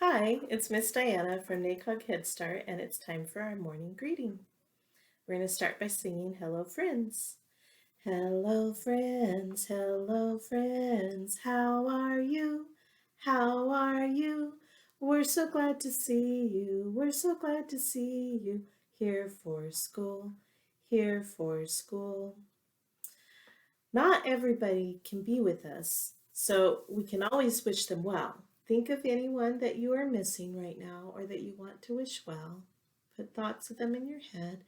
Hi, it's Miss Diana from NACOG Head Start, and it's time for our morning greeting. We're going to start by singing Hello Friends. Hello friends, how are you? How are you? We're so glad to see you, we're so glad to see you. Here for school, here for school. Not everybody can be with us, so we can always wish them well. Think of anyone that you are missing right now or that you want to wish well. Put thoughts of them in your head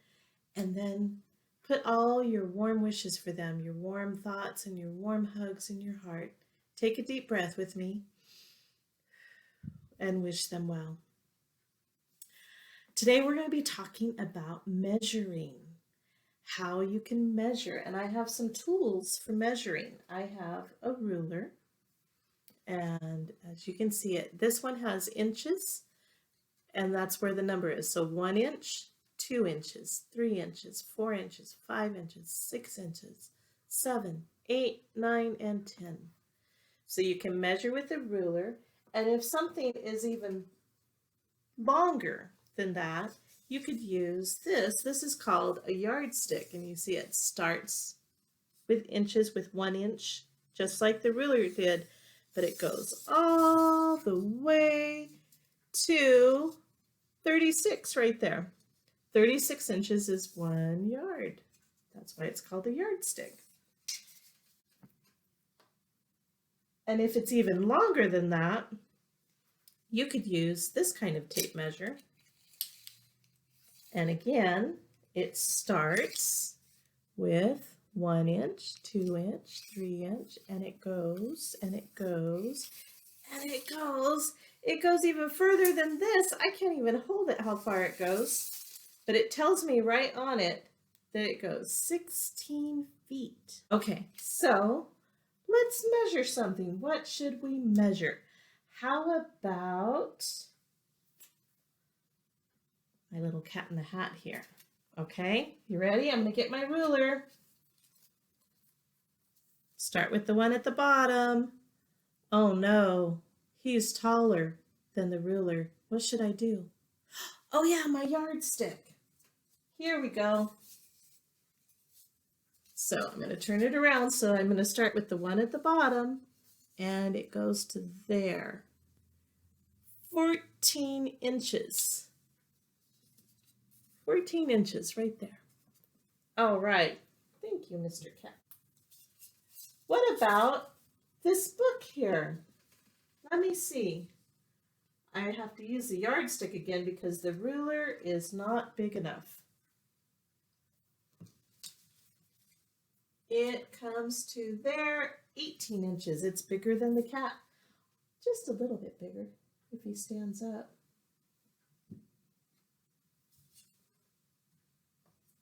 and then put all your warm wishes for them, your warm thoughts and your warm hugs in your heart. Take a deep breath with me and wish them well. Today we're going to be talking about measuring. How you can measure, and I have some tools for measuring. I have a ruler, and as you can see it, this one has inches, and that's where the number is. So 1 inch, 2 inches, 3 inches, 4 inches, 5 inches, 6 inches, 7, 8, 9, and 10. So you can measure with a ruler, and if something is even longer than that, you could use this. This is called a yardstick, and you see it starts with inches with 1 inch, just like the ruler did, but it goes all the way to 36 right there. 36 inches is 1 yard. That's why it's called a yardstick. And if it's even longer than that, you could use this kind of tape measure. And again, it starts with 1 inch, 2 inch, 3 inch, and it goes, and it goes, and it goes. It goes even further than this. I can't even hold it how far it goes, but it tells me right on it that it goes 16 feet. Okay, so let's measure something. What should we measure? How about my little cat in the hat here? Okay, you ready? I'm going to get my ruler. Start with the one at the bottom. Oh no, he's taller than the ruler. What should I do? Oh yeah, my yardstick. Here we go. So I'm going to turn it around. So I'm going to start with the one at the bottom, and it goes to there. 14 inches. 14 inches right there. All right. Thank you, Mr. Cat. What about this book here? Let me see. I have to use the yardstick again because the ruler is not big enough. It comes to there, 18 inches. It's bigger than the cat. Just a little bit bigger if he stands up.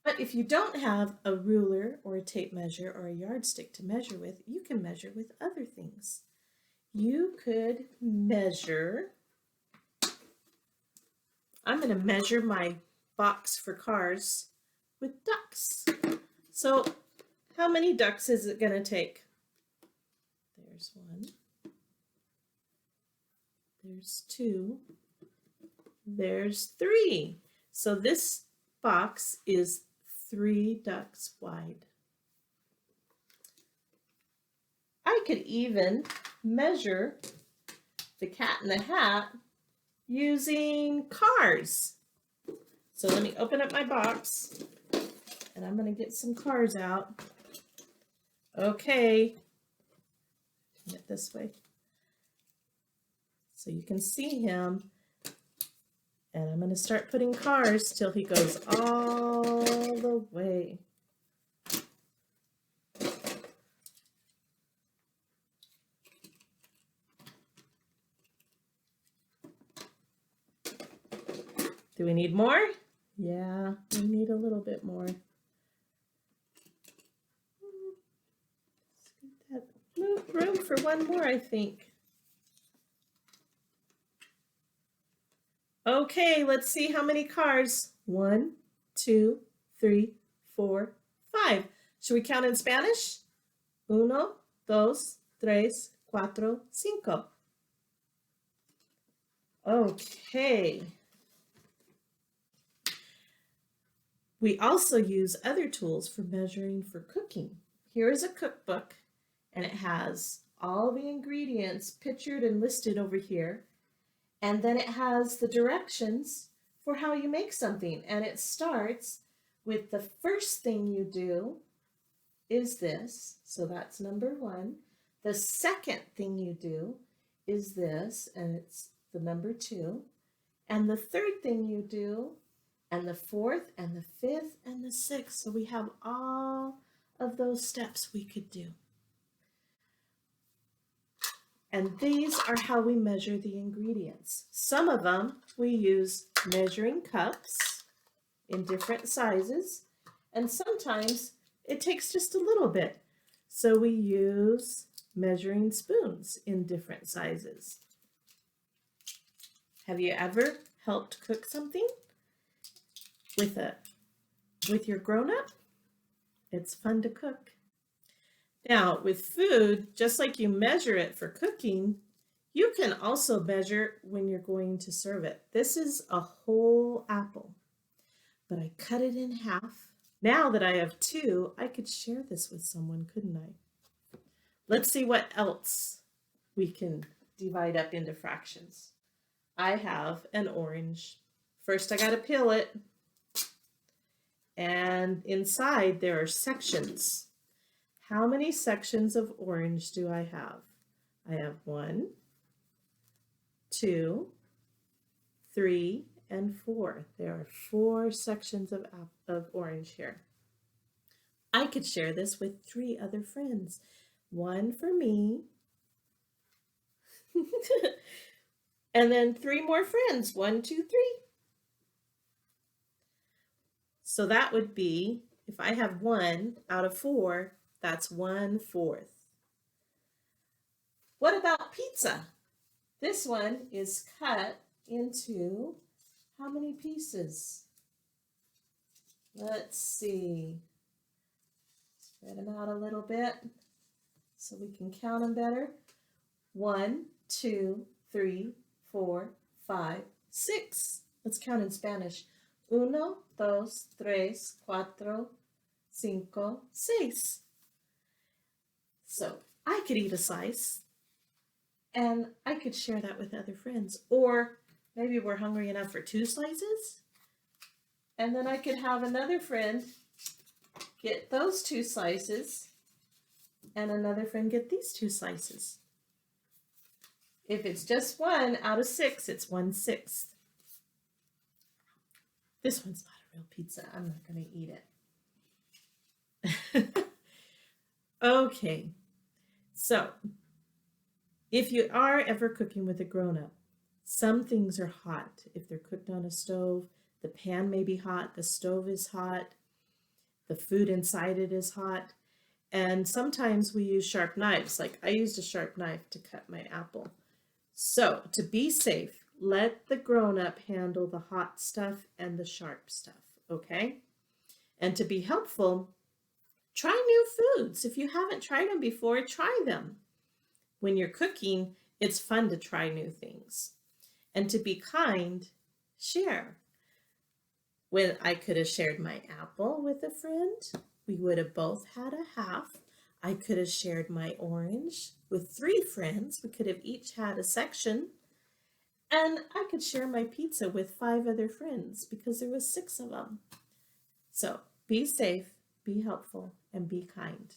But if you don't have a ruler or a tape measure or a yardstick to measure with, you can measure with other things. You could measure, I'm going to measure my box for cars with ducks. So how many ducks is it going to take? There's 1. There's 2. There's 3. So this box is 3 ducks wide. I could even measure the cat in the hat using cars. So let me open up my box, and I'm going to get some cars out. Okay, turn it this way so you can see him. And I'm going to start putting cars till he goes all the way. Do we need more? Yeah, we need a little bit more. Let's get that room for one more, I think. Okay, let's see how many cars. 1, 2, 3, 4, 5. Should we count in Spanish? 1, 2, 3, 4, 5. Okay. We also use other tools for measuring for cooking. Here is a cookbook, and it has all the ingredients pictured and listed over here. And then it has the directions for how you make something. And it starts with the first thing you do is this. So that's number one. The second thing you do is this, and it's the number two. And the third thing you do, and the fourth, and the fifth, and the sixth. So we have all of those steps we could do. And these are how we measure the ingredients. Some of them we use measuring cups in different sizes, and sometimes it takes just a little bit. So we use measuring spoons in different sizes. Have you ever helped cook something with your grown-up? It's fun to cook. Now, with food, just like you measure it for cooking, you can also measure when you're going to serve it. This is a whole apple, but I cut it in half. Now that I have two, I could share this with someone, couldn't I? Let's see what else we can divide up into fractions. I have an orange. First, I got to peel it. And inside there are sections. How many sections of orange do I have? I have 1, 2, 3, and 4. There are 4 sections of orange here. I could share this with 3 other friends. 1 for me, and then 3 more friends. 1, 2, 3. So that would be, if I have 1 out of 4, that's 1/4. What about pizza? This one is cut into how many pieces? Let's see. Spread them out a little bit so we can count them better. 1, 2, 3, 4, 5, 6. Let's count in Spanish. 1, 2, 3, 4, 5, 6. So I could eat a slice and I could share that with other friends. Or maybe we're hungry enough for 2 slices, and then I could have another friend get those 2 slices and another friend get these 2 slices. If it's just 1 out of 6, it's 1/6. This one's not a real pizza. I'm not going to eat it. Okay, so if you are ever cooking with a grown-up, some things are hot. If they're cooked on a stove, the pan may be hot, the stove is hot, the food inside it is hot, and sometimes we use sharp knives. Like I used a sharp knife to cut my apple. So to be safe, let the grown-up handle the hot stuff and the sharp stuff, okay? And to be helpful, try new foods. If you haven't tried them before, try them. When you're cooking, it's fun to try new things. And to be kind, share. When I could have shared my apple with a friend, we would have both had a half. I could have shared my orange with 3 friends. We could have each had a section. And I could share my pizza with 5 other friends because there was 6 of them. So be safe, be helpful, and be kind.